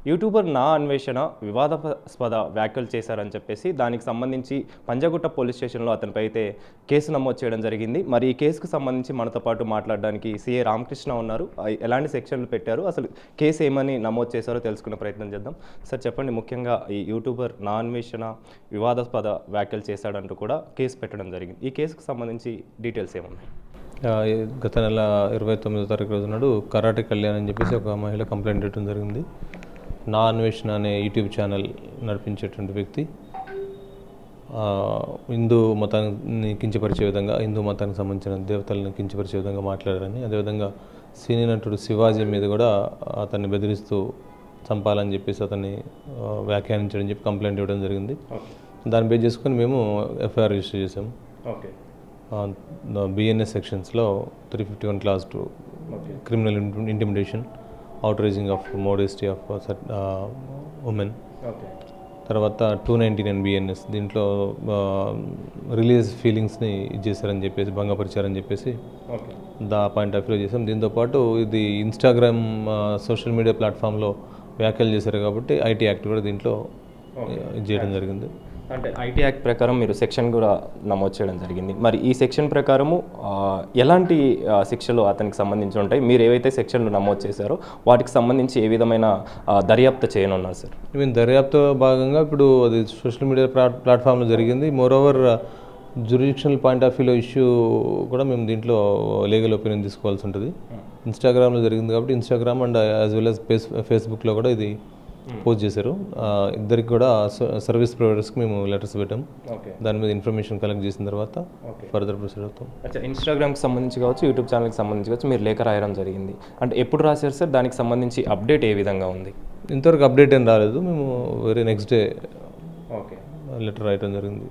YouTuber నా అన్వేషణ వివాదాస్పద వ్యాఖ్యలు చేశారని చెప్పేసి దానికి సంబంధించి పంజాగుట్ట పోలీస్ స్టేషన్లో అతనిపై అయితే కేసు నమోదు చేయడం జరిగింది. మరి ఈ కేసుకు సంబంధించి మనతో పాటు మాట్లాడడానికి సిఏ రామకృష్ణ ఉన్నారు. ఎలాంటి సెక్షన్లు పెట్టారు, అసలు కేసు ఏమని నమోదు చేశారో తెలుసుకునే ప్రయత్నం చేద్దాం. సార్ చెప్పండి, ముఖ్యంగా ఈ యూట్యూబర్ నా అన్వేషణ వివాదాస్పద వ్యాఖ్యలు చేశాడంటూ కూడా కేసు పెట్టడం జరిగింది. ఈ కేసుకు సంబంధించి డీటెయిల్స్ ఏమున్నాయి? గత నెల 29వ తారీఖు రోజు నాడు కరాటే కళ్యాణ్ అని చెప్పేసి ఒక మహిళ కంప్లైంట్ ఇవ్వడం జరిగింది. నా అన్వేషణ అనే యూట్యూబ్ ఛానల్ నడిపించేటువంటి వ్యక్తి హిందూ మతాన్ని కించపరిచే విధంగా, హిందూ మతానికి సంబంధించిన దేవతలను కించపరిచే విధంగా మాట్లాడారని, అదేవిధంగా సినీ నటుడు శివాజీ మీద కూడా అతన్ని బెదిరిస్తూ చంపాలని చెప్పేసి అతన్ని వ్యాఖ్యానించడం చెప్పి కంప్లైంట్ ఇవ్వడం జరిగింది. దాన్ని బేస్ చేసుకొని మేము ఎఫ్ఐఆర్ రిజిస్టర్ చేసాము. బిఎన్ఎస్ సెక్షన్స్లో 351 clause 2 criminal intimidation, outraging of modesty of women, తర్వాత 299 బిఎన్ఎస్ దీంట్లో రిలీజియస్ ఫీలింగ్స్ని చేశారని చెప్పేసి, భంగపరిచారని చెప్పేసి పాయింట్ ఆఫ్ వ్యూ చేసాం. దీంతోపాటు ఇది ఇన్స్టాగ్రామ్ సోషల్ మీడియా ప్లాట్ఫామ్లో వ్యాఖ్యలు చేశారు కాబట్టి ఐటీ యాక్ట్ కూడా దీంట్లో చేయడం జరిగింది. అంటే ఐటీ యాక్ట్ ప్రకారం మీరు సెక్షన్ కూడా నమోదు చేయడం జరిగింది. మరి ఈ సెక్షన్ ప్రకారము ఎలాంటి శిక్షలు అతనికి సంబంధించి ఉంటాయి? మీరు ఏవైతే సెక్షన్లు నమోదు చేశారో వాటికి సంబంధించి ఏ విధమైన దర్యాప్తు చేయనున్నారు సార్? దర్యాప్తు భాగంగా ఇప్పుడు అది సోషల్ మీడియా ప్లాట్ఫామ్లో జరిగింది. మోరోవర్ జ్యురిడిక్షనల్ పాయింట్ ఆఫ్ వ్యూలో ఇష్యూ కూడా మేము దీంట్లో లీగల్ ఒపీనియన్ తీసుకోవాల్సి ఉంటుంది. ఇన్స్టాగ్రామ్లో జరిగింది కాబట్టి Instagram and as well as ఫేస్బుక్లో కూడా ఇది పోస్ట్ చేశారు. ఇద్దరికి కూడా సర్వీస్ ప్రొవైడర్స్కి మేము లెటర్స్ పెట్టాం. దాని మీద ఇన్ఫర్మేషన్ కలెక్ట్ చేసిన తర్వాత ఫర్దర్ ప్రొసీడ్ అవుతాం. ఇన్స్టాగ్రామ్కి సంబంధించి కావచ్చు, యూట్యూబ్ ఛానల్కి సంబంధించి కావచ్చు, మీరు లేఖ రాయడం జరిగింది. అంటే ఎప్పుడు రాశారు సార్? దానికి సంబంధించి అప్డేట్ ఏ విధంగా ఉంది? ఇంతవరకు అప్డేట్ ఏం రాలేదు. మేము వెరీ నెక్స్ట్ డే లెటర్ రాయడం జరిగింది.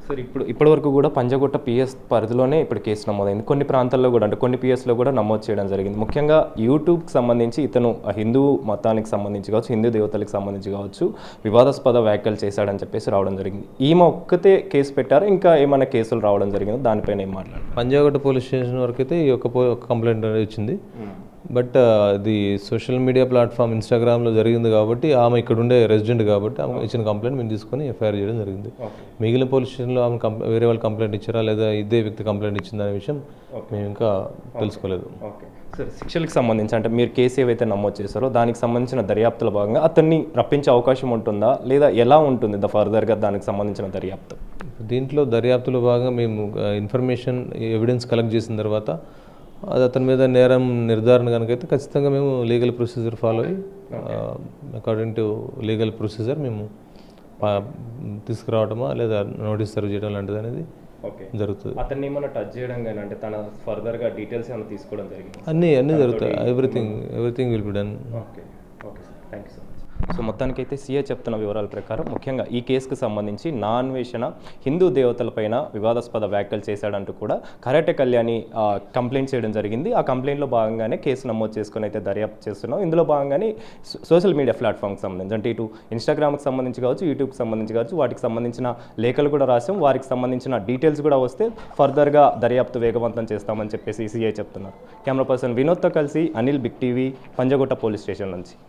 సార్ ఇప్పటివరకు కూడా పంజాగుట్ట పిఎస్ పరిధిలోనే ఇప్పుడు కేసు నమోదైంది. కొన్ని ప్రాంతాల్లో కూడా, అంటే కొన్ని పిఎస్లో కూడా నమోదు చేయడం జరిగింది. ముఖ్యంగా యూట్యూబ్కి సంబంధించి ఇతను హిందూ మతానికి సంబంధించి కావచ్చు, హిందూ దేవతలకు సంబంధించి కావచ్చు, వివాదాస్పద వ్యాఖ్యలు చేశాడని చెప్పేసి రావడం జరిగింది. ఈమె ఒక్కతే కేసు పెట్టారు, ఇంకా ఏమైనా కేసులు రావడం జరిగిందో దానిపైన ఏం మాట్లాడారు? పంజాగుట్ట పోలీస్ స్టేషన్ వరకు అయితే ఈ యొక్క కంప్లైంట్ అనేది వచ్చింది. బట్ ఇది సోషల్ మీడియా ప్లాట్ఫామ్ ఇన్స్టాగ్రామ్లో జరిగింది కాబట్టి ఆమె ఇక్కడ ఉండే రెసిడెంట్ కాబట్టి ఆమె ఇచ్చిన కంప్లైంట్ మేము తీసుకొని ఎఫ్ఐఆర్ చేయడం జరిగింది. మిగిలిన పోలీస్ స్టేషన్లో ఆమె వేరే వాళ్ళు కంప్లైంట్ ఇచ్చారా లేదా ఇదే వ్యక్తి కంప్లైంట్ ఇచ్చిందనే విషయం మేము ఇంకా తెలుసుకోలేదు. సార్ శిక్షలకు సంబంధించి, అంటే మీరు కేసు ఏవైతే నమోదు చేశారో దానికి సంబంధించిన దర్యాప్తుల భాగంగా అతన్ని రప్పించే అవకాశం ఉంటుందా, లేదా ఎలా ఉంటుంది ఫర్దర్గా దానికి సంబంధించిన దర్యాప్తు? దీంట్లో దర్యాప్తులో భాగంగా మేము ఇన్ఫర్మేషన్, ఎవిడెన్స్ కలెక్ట్ చేసిన తర్వాత అది అతని మీద నేరం నిర్ధారణ కనుకైతే ఖచ్చితంగా మేము లీగల్ ప్రొసీజర్ ఫాలో అయ్యి అకార్డింగ్ టు లీగల్ ప్రొసీజర్ మేము తీసుకురావడమా లేదా నోటీస్ సర్వ్ చేయడం లాంటిది అనేది జరుగుతుంది. అతన్ని ఏమైనా టచ్ చేయడం కానీ, అంటే తన ఫర్దర్గా డీటెయిల్స్ ఏమైనా తీసుకోవడం జరిగింది? అన్నీ జరుగుతాయి. Everything will be done. Okay sir, thank you so much. So మొత్తానికైతే సీఏ చెప్తున్న వివరాల ప్రకారం ముఖ్యంగా ఈ కేసుకు సంబంధించి నా అన్వేషణ హిందూ దేవతలపైన వివాదాస్పద వ్యాఖ్యలు చేశాడంటూ కూడా కరాటే కళ్యాణి కంప్లైంట్ చేయడం జరిగింది. ఆ కంప్లైంట్లో భాగంగానే కేసు నమోదు చేసుకుని అయితే దర్యాప్తు చేస్తున్నాం. ఇందులో భాగంగానే సోషల్ మీడియా ప్లాట్ఫామ్కి సంబంధించి, అంటే ఇటు ఇన్స్టాగ్రామ్కి సంబంధించి కావచ్చు, యూట్యూబ్కి సంబంధించి కావచ్చు, వాటికి సంబంధించిన లేఖలు కూడా రాసాం. వారికి సంబంధించిన డీటెయిల్స్ కూడా వస్తే ఫర్దర్గా దర్యాప్తు వేగవంతం చేస్తామని చెప్పేసి సీఐ చెప్తున్నారు. కెమెరా పర్సన్ వినోద్తో కలిసి Anil, big TV, Panjagutta police station నుంచి.